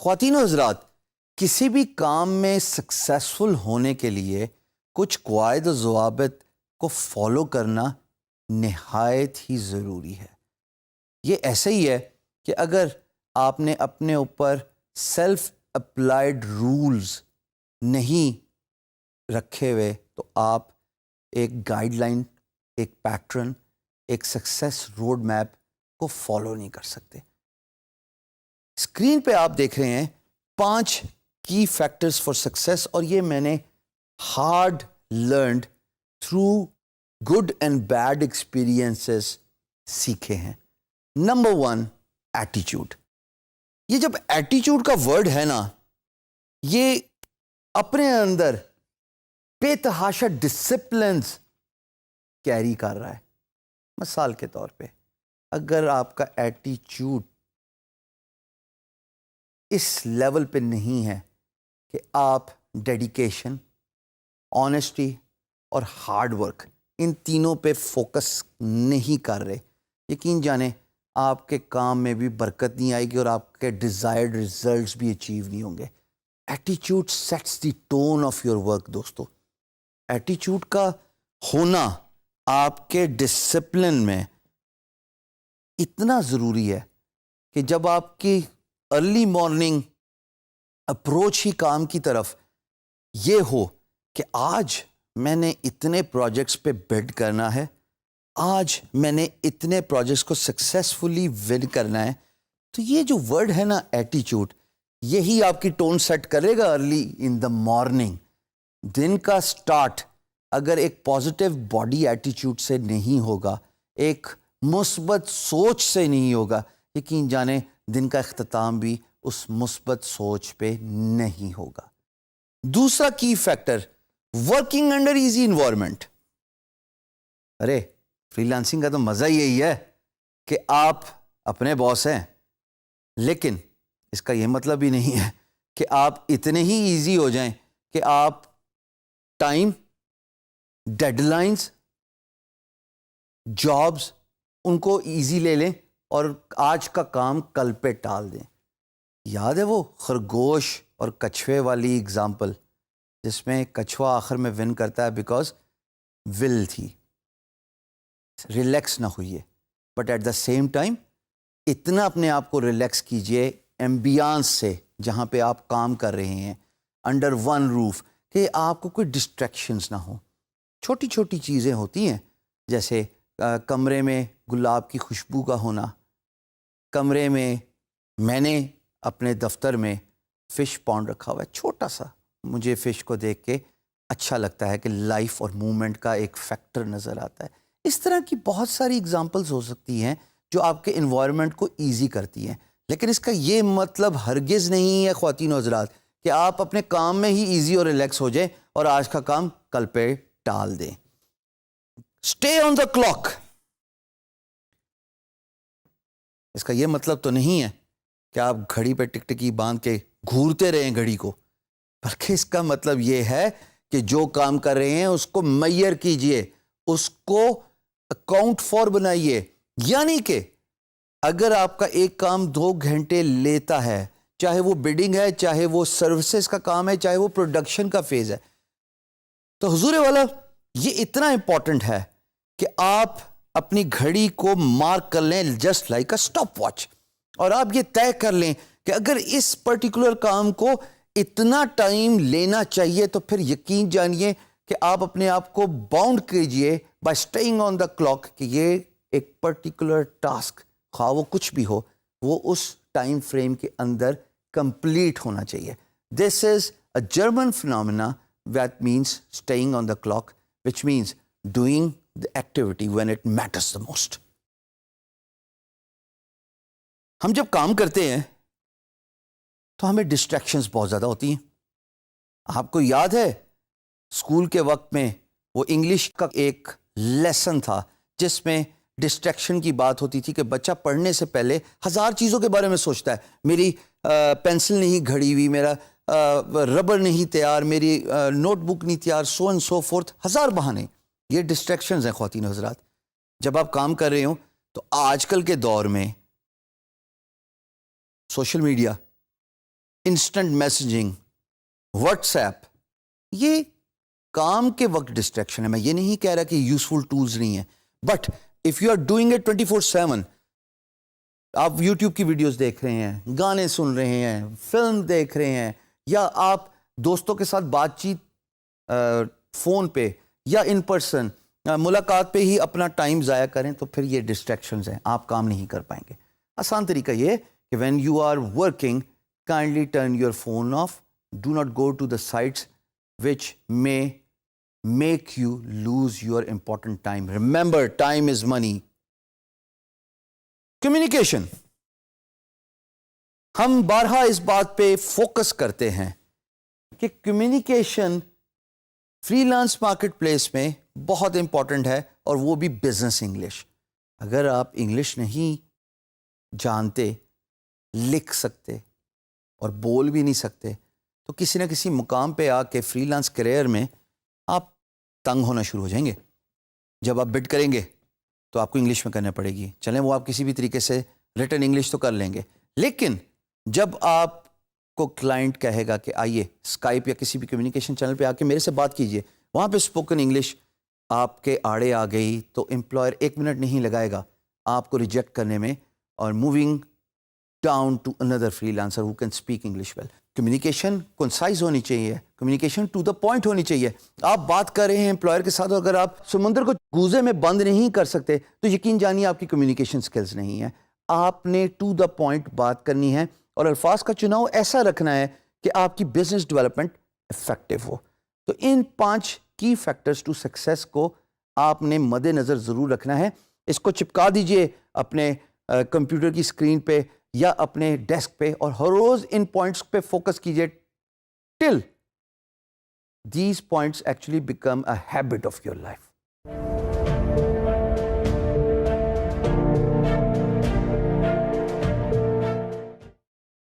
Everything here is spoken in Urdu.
خواتین و حضرات، کسی بھی کام میں سکسیسفل ہونے کے لیے کچھ قواعد و ضوابط کو فالو کرنا نہایت ہی ضروری ہے۔ یہ ایسے ہی ہے کہ اگر آپ نے اپنے اوپر سیلف اپلائیڈ رولز نہیں رکھے ہوئے تو آپ ایک گائیڈ لائن، ایک پیٹرن، ایک سکسیس روڈ میپ کو فالو نہیں کر سکتے۔ اسکرین پہ آپ دیکھ رہے ہیں 5 کی فیکٹرز فار سکسیس، اور یہ میں نے hard learned through good and bad experiences سیکھے ہیں۔ نمبر 1، ایٹیچیوڈ۔ یہ جب ایٹیچیوڈ کا ورڈ ہے نا، یہ اپنے اندر بے تحاشا ڈسپلنز کیری کر رہا ہے۔ مثال کے طور پہ اگر آپ کا ایٹیچیوڈ اس لیول پہ نہیں ہے کہ آپ ڈیڈیکیشن، آنیسٹی اور ہارڈ ورک، ان تینوں پہ فوکس نہیں کر رہے، یقین جانیں آپ کے کام میں بھی برکت نہیں آئے گی اور آپ کے ڈیزائرڈ ریزلٹس بھی اچیو نہیں ہوں گے۔ ایٹیچیوڈ sets the tone of your work. دوستو، ایٹیچیوڈ کا ہونا آپ کے ڈسپلن میں اتنا ضروری ہے کہ جب آپ کی ارلی مارننگ اپروچ ہی کام کی طرف یہ ہو کہ آج میں نے اتنے پروجیکٹس پہ بڈ کرنا ہے، آج میں نے اتنے پروجیکٹس کو سکسیسفلی ون کرنا ہے، تو یہ جو ورڈ ہے نا ایٹیچیوڈ، یہی آپ کی ٹون سیٹ کرے گا ارلی ان دا مارننگ۔ دن کا سٹارٹ اگر ایک پازیٹیو باڈی ایٹیچیوڈ سے نہیں ہوگا، ایک مثبت سوچ سے نہیں ہوگا، یقین جانیں دن کا اختتام بھی اس مثبت سوچ پہ نہیں ہوگا۔ دوسرا key factor, working under easy environment. ارے فری لانسنگ کا تو مزہ یہی ہے کہ آپ اپنے باس ہیں، لیکن اس کا یہ مطلب ہی نہیں ہے کہ آپ اتنے ہی ایزی ہو جائیں کہ آپ ٹائم، ڈیڈ لائنز، جابز ان کو ایزی لے لیں اور آج کا کام کل پہ ٹال دیں۔ یاد ہے وہ خرگوش اور کچھوے والی اگزامپل، جس میں کچھوا آخر میں ون کرتا ہے بیکاز ول تھی، ریلیکس نہ ہوئیے، but at the same time اتنا اپنے آپ کو ریلیکس کیجئے ایمبیانس سے، جہاں پہ آپ کام کر رہے ہیں انڈر ون روف، کہ آپ کو کوئی ڈسٹریکشنز نہ ہوں۔ چھوٹی چھوٹی چیزیں ہوتی ہیں، جیسے کمرے میں گلاب کی خوشبو کا ہونا، کمرے میں نے اپنے دفتر میں فش پانڈ رکھا ہوا ہے، چھوٹا سا، مجھے فش کو دیکھ کے اچھا لگتا ہے کہ لائف اور موومنٹ کا ایک فیکٹر نظر آتا ہے۔ اس طرح کی بہت ساری اگزامپلز ہو سکتی ہیں جو آپ کے انوائرمنٹ کو ایزی کرتی ہیں، لیکن اس کا یہ مطلب ہرگز نہیں ہے خواتین و حضرات کہ آپ اپنے کام میں ہی ایزی اور ریلیکس ہو جائیں اور آج کا کام کل پہ ٹال دیں۔ اسٹے آن دا کلاک، اس کا یہ مطلب تو نہیں ہے کہ آپ گھڑی پہ ٹکٹکی باندھ کے گھورتے رہیں گھڑی کو، بلکہ اس کا مطلب یہ ہے کہ جو کام کر رہے ہیں اس کو میئر کیجئے، اس کو اکاؤنٹ فار بنائیے۔ یعنی کہ اگر آپ کا ایک کام 2 گھنٹے لیتا ہے، چاہے وہ بڈنگ ہے، چاہے وہ سروسز کا کام ہے، چاہے وہ پروڈکشن کا فیز ہے، تو حضور والا یہ اتنا امپورٹنٹ ہے کہ آپ اپنی گھڑی کو مارک کر لیں just like a stop watch, اور آپ یہ طے کر لیں کہ اگر اس پرٹیکولر کام کو اتنا ٹائم لینا چاہیے تو پھر یقین جانیے کہ آپ اپنے آپ کو باؤنڈ کیجئے by staying on the clock کہ یہ ایک پرٹیکولر ٹاسک، خواہ وہ کچھ بھی ہو، وہ اس ٹائم فریم کے اندر کمپلیٹ ہونا چاہیے۔ This is a German phenomena that means staying on the clock, which means doing the activity when it matters the most. ہم جب کام کرتے ہیں تو ہمیں ڈسٹریکشنز بہت زیادہ ہوتی ہیں۔ آپ کو یاد ہے اسکول کے وقت میں وہ انگلش کا ایک لیسن تھا جس میں ڈسٹریکشن کی بات ہوتی تھی کہ بچہ پڑھنے سے پہلے 1000 چیزوں کے بارے میں سوچتا ہے، میری پینسل نہیں گھڑی ہوئی، میرا ربر نہیں تیار، میری نوٹ بک نہیں تیار، سو اینڈ سو فورتھ، 1000 بہانے۔ یہ ڈسٹریکشنز ہیں خواتین و حضرات۔ جب آپ کام کر رہے ہوں تو آج کل کے دور میں social media, instant messaging, what's app, یہ کام کے وقت ڈسٹریکشن ہے. میں یہ نہیں کہہ رہا کہ یوزفل ٹولز نہیں ہیں, but if you are doing it 24/7, آپ یوٹیوب کی ویڈیوز دیکھ رہے ہیں, گانے سن رہے ہیں, فلم دیکھ رہے ہیں, یا آپ دوستوں کے ساتھ بات چیت فون پہ یا ان پرسن ملاقات پہ ہی اپنا ٹائم ضائع کریں, تو پھر یہ ڈسٹریکشنز ہیں, آپ کام نہیں کر پائیں گے. آسان طریقہ یہ کہ when you are working, kindly turn your phone off. Do not go to the sites which may make you lose your important time. Remember, time is money. Communication. ہم بارہا اس بات پہ فوکس کرتے ہیں کہ communication free lance market place میں بہت امپورٹنٹ ہے, اور وہ بھی بزنس انگلش. اگر آپ انگلش نہیں جانتے, لکھ سکتے اور بول بھی نہیں سکتے, تو کسی نہ کسی مقام پہ آ کے فری لانس کیریئر میں آپ تنگ ہونا شروع ہو جائیں گے. جب آپ بڈ کریں گے تو آپ کو انگلش میں کرنا پڑے گی. چلیں وہ آپ کسی بھی طریقے سے ریٹن انگلش تو کر لیں گے, لیکن جب آپ کو کلائنٹ کہے گا کہ آئیے اسکائپ یا کسی بھی کمیونیکیشن چینل پہ آ کے میرے سے بات کیجئے, وہاں پہ اسپوکن انگلش آپ کے آڑے آ گئی, تو امپلائر 1 منٹ نہیں لگائے گا آپ کو ریجیکٹ کرنے میں, اور موونگ ڈاؤن ٹو اندر فری لانسر ہو can speak English well. Communication concise ہونی چاہیے, کمیونیکیشن ٹو دا پوائنٹ ہونی چاہیے. آپ بات کر رہے ہیں امپلائر کے ساتھ, اگر آپ سمندر کو گوزے میں بند نہیں کر سکتے تو یقین جانیے آپ کی کمیونیکیشن سکلز نہیں ہیں. آپ نے ٹو دا پوائنٹ بات کرنی ہے, اور الفاظ کا چناؤ ایسا رکھنا ہے کہ آپ کی بزنس ڈیولپمنٹ افیکٹو ہو. تو ان 5 کی فیکٹرز ٹو سکسیس کو آپ نے مد نظر ضرور رکھنا ہے. اس کو چپکا دیجئے اپنے کمپیوٹر کی اسکرین پہ یا اپنے ڈیسک پہ, اور ہر روز ان پوائنٹس پہ فوکس کیجئے till these points actually become a habit of your life.